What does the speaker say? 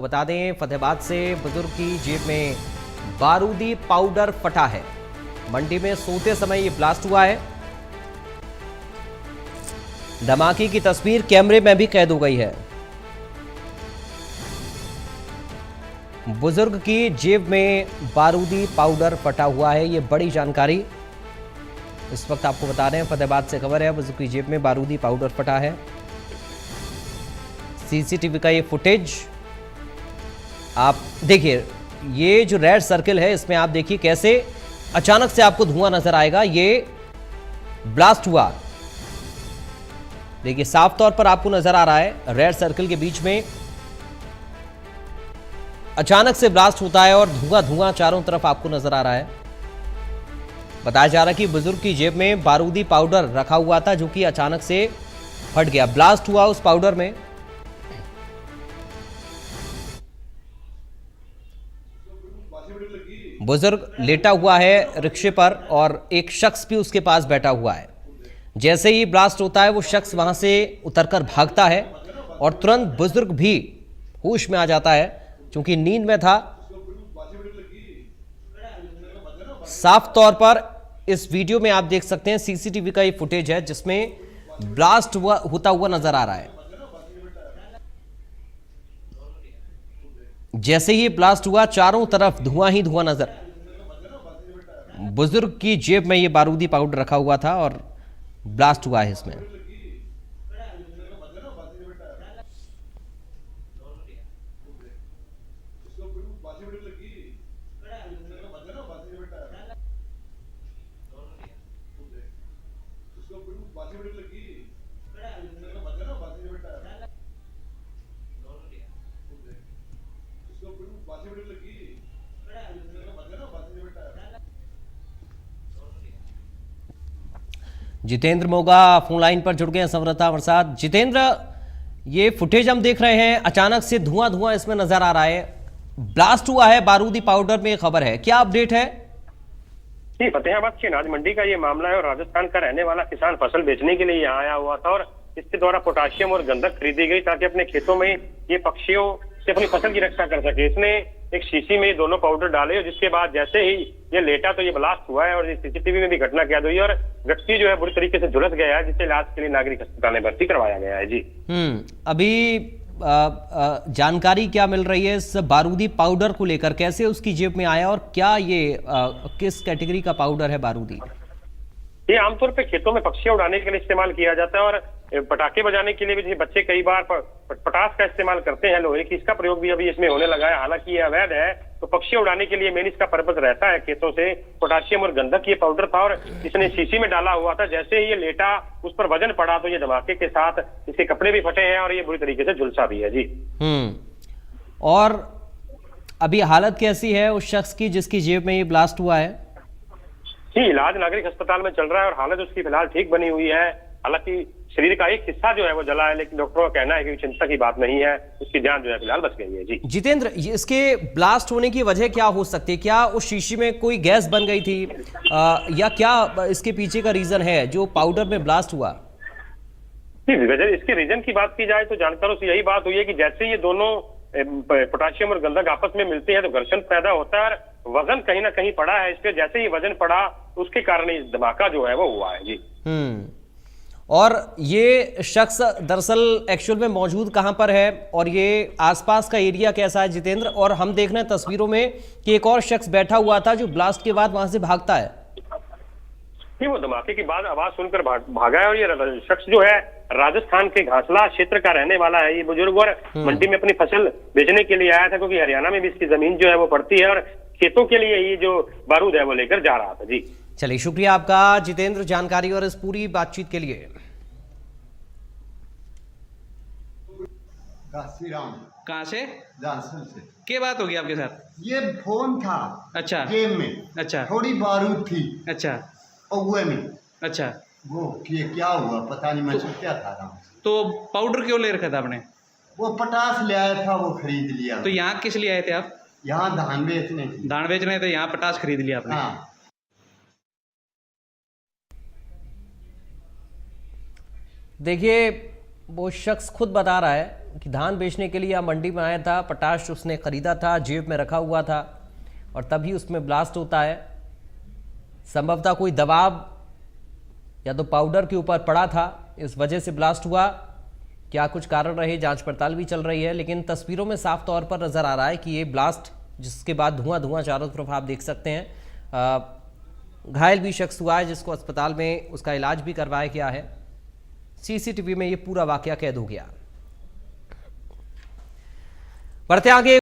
बता दें, फतेहाबाद से बुजुर्ग की जेब में बारूदी पाउडर फटा है। मंडी में सोते समय ये ब्लास्ट हुआ है। धमाके की तस्वीर कैमरे में भी कैद हो गई है। बुजुर्ग की जेब में बारूदी पाउडर फटा हुआ है, ये बड़ी जानकारी इस वक्त आपको बता रहे हैं। फतेहाबाद से खबर है, बुजुर्ग की जेब में बारूदी पाउडर फटा है। सीसीटीवी का ये फुटेज आप देखिए, ये जो रेड सर्किल है इसमें आप देखिए कैसे अचानक से आपको धुआं नजर आएगा। ये ब्लास्ट हुआ, देखिए साफ तौर पर आपको नजर आ रहा है। रेड सर्किल के बीच में अचानक से ब्लास्ट होता है और धुआं धुआं चारों तरफ आपको नजर आ रहा है। बताया जा रहा है कि बुजुर्ग की जेब में बारूदी पाउडर रखा हुआ था, जो कि अचानक से फट गया। ब्लास्ट हुआ उस पाउडर में। बुजुर्ग लेटा हुआ है रिक्शे पर और एक शख्स भी उसके पास बैठा हुआ है। जैसे ही ब्लास्ट होता है वो शख्स वहां से उतरकर भागता है और तुरंत बुजुर्ग भी होश में आ जाता है, क्योंकि नींद में था। साफ तौर पर इस वीडियो में आप देख सकते हैं, सीसीटीवी का ये फुटेज है जिसमें ब्लास्ट होता हुआ नजर आ रहा है। जैसे ही ब्लास्ट हुआ चारों तरफ धुआं ही धुआं नजर। बुजुर्ग की जेब में ये बारूदी पाउडर रखा हुआ था और ब्लास्ट हुआ है इसमें। जितेंद्र मोगा फोन लाइन पर जुड़ गए हैं संवाददाता हमारे साथ। जितेंद्र, ये फुटेज हम देख रहे हैं, अचानक से धुआं धुआं इसमें नजर आ रहा है। ब्लास्ट हुआ है बारूदी पाउडर में, खबर है, क्या अपडेट है? जी, फतेहाबाद की अनाज मंडी का ये मामला है और राजस्थान का रहने वाला किसान फसल बेचने के लिए यहाँ आया हुआ था और इसके द्वारा पोटाशियम और गंधक खरीदी गई ताकि अपने खेतों में ये पक्षियों से अपनी फसल की रक्षा कर सके। इसने एक शीशी में दोनों पाउडर डाले और जिसके बाद जैसे ही ये लेटा तो ये ब्लास्ट हुआ है और सीसीटीवी में भी घटना कैद हुई है और व्यक्ति जो है बुरी तरीके से झुलस गया है, जिसे इलाज के लिए नागरिक अस्पताल में भर्ती करवाया गया है। जी अभी जानकारी क्या मिल रही है इस बारूदी पाउडर को लेकर? कैसे उसकी जेब में आया और क्या ये किस कैटेगरी का पाउडर है बारूदी? ये आमतौर पे खेतों में पक्षियां उड़ाने के लिए इस्तेमाल किया जाता है और पटाखे बजाने के लिए भी बच्चे कई बार पटास का इस्तेमाल करते हैं लोहे की। इसका प्रयोग भी अभी इसमें होने लगा है। हालांकि ये अवैध है, तो पक्षियां उड़ाने के लिए मेन इसका पर्पज रहता है खेतों से। पोटाशियम और गंधक ये पाउडर था और इसने शीशी में डाला हुआ था। जैसे ही ये लेटा उस पर वजन पड़ा तो ये धमाके के साथ इसके कपड़े भी फटे हैं और ये बुरी तरीके से झुलसा भी है। जी और अभी हालत कैसी है उस शख्स की जिसकी जेब में ये ब्लास्ट हुआ है? जी, इलाज नागरिक अस्पताल में चल रहा है और हालत उसकी फिलहाल ठीक बनी हुई है। हालांकि शरीर का एक हिस्सा जो है वो जला है, लेकिन डॉक्टरों का कहना है कि चिंता की बात नहीं है, उसकी जान जो है फिलहाल बच गई है। जी जितेंद्र, इसके ब्लास्ट होने की वजह क्या हो सकती है? क्या उस शीशी में कोई गैस बन गई थी या क्या इसके पीछे का रीजन है जो पाउडर में ब्लास्ट हुआ? इसके रीजन की बात की जाए तो जानकारों से यही बात हुई है कि जैसे ये दोनों पोटाशियम और गंधक आपस में मिलते हैं तो घर्षण पैदा होता है और वजन कहीं ना कहीं पड़ा है। इसके जैसे ही वजन पड़ा उसके कारण इस धमाका जो है वो हुआ है। जी और ये शख्स दरअसल एक्चुअल में मौजूद कहां पर है और ये आसपास का एरिया कैसा है जितेंद्र? और हम देख रहे हैं तस्वीरों में कि एक और शख्स बैठा हुआ था जो ब्लास्ट के बाद वहां से भागता है। वो धमाके के बाद आवाज सुनकर भागा है और ये शख्स जो है राजस्थान के घासला क्षेत्र का रहने वाला है। ये बुजुर्ग और मंडी में अपनी फसल बेचने के लिए आया था, क्योंकि हरियाणा में भी इसकी जमीन जो है वो पड़ती है और खेतों के लिए ये जो बारूद है वो लेकर जा रहा था। जी चलिए, शुक्रिया आपका जितेंद्र जानकारी और इस पूरी बातचीत के लिए। कहाँ से? जानसन से। क्या बात होगी आपके साथ? ये फोन था। अच्छा। जेब में। अच्छा। थोड़ी बारूद थी। अच्छा। और में। अच्छा। वो क्या हुआ पता नहीं, मैं सोचा था। तो पाउडर क्यों ले रखा था आपने? वो पटास ले आया था, वो खरीद लिया। तो यहाँ किस लिए आए थे आप? यहाँ धान बेचने थे। धान बेचने थे, यहाँ पटास खरीद लिया आपने? हाँ। देखिए, वो शख्स खुद बता रहा है कि धान बेचने के लिए मंडी में आया था, पोटाश उसने खरीदा था, जेब में रखा हुआ था और तभी उसमें ब्लास्ट होता है। संभवतः कोई दबाव या तो पाउडर के ऊपर पड़ा था, इस वजह से ब्लास्ट हुआ। क्या कुछ कारण रहे, जांच पड़ताल भी चल रही है, लेकिन तस्वीरों में साफ तौर पर नजर आ रहा है कि ये ब्लास्ट, जिसके बाद धुआं धुआं चारों तरफ आप देख सकते हैं। घायल भी शख्स हुआ है जिसको अस्पताल में उसका इलाज भी करवाया गया है। सीसीटीवी में ये पूरा वाकया कैद हो गया। बढ़ते आगे।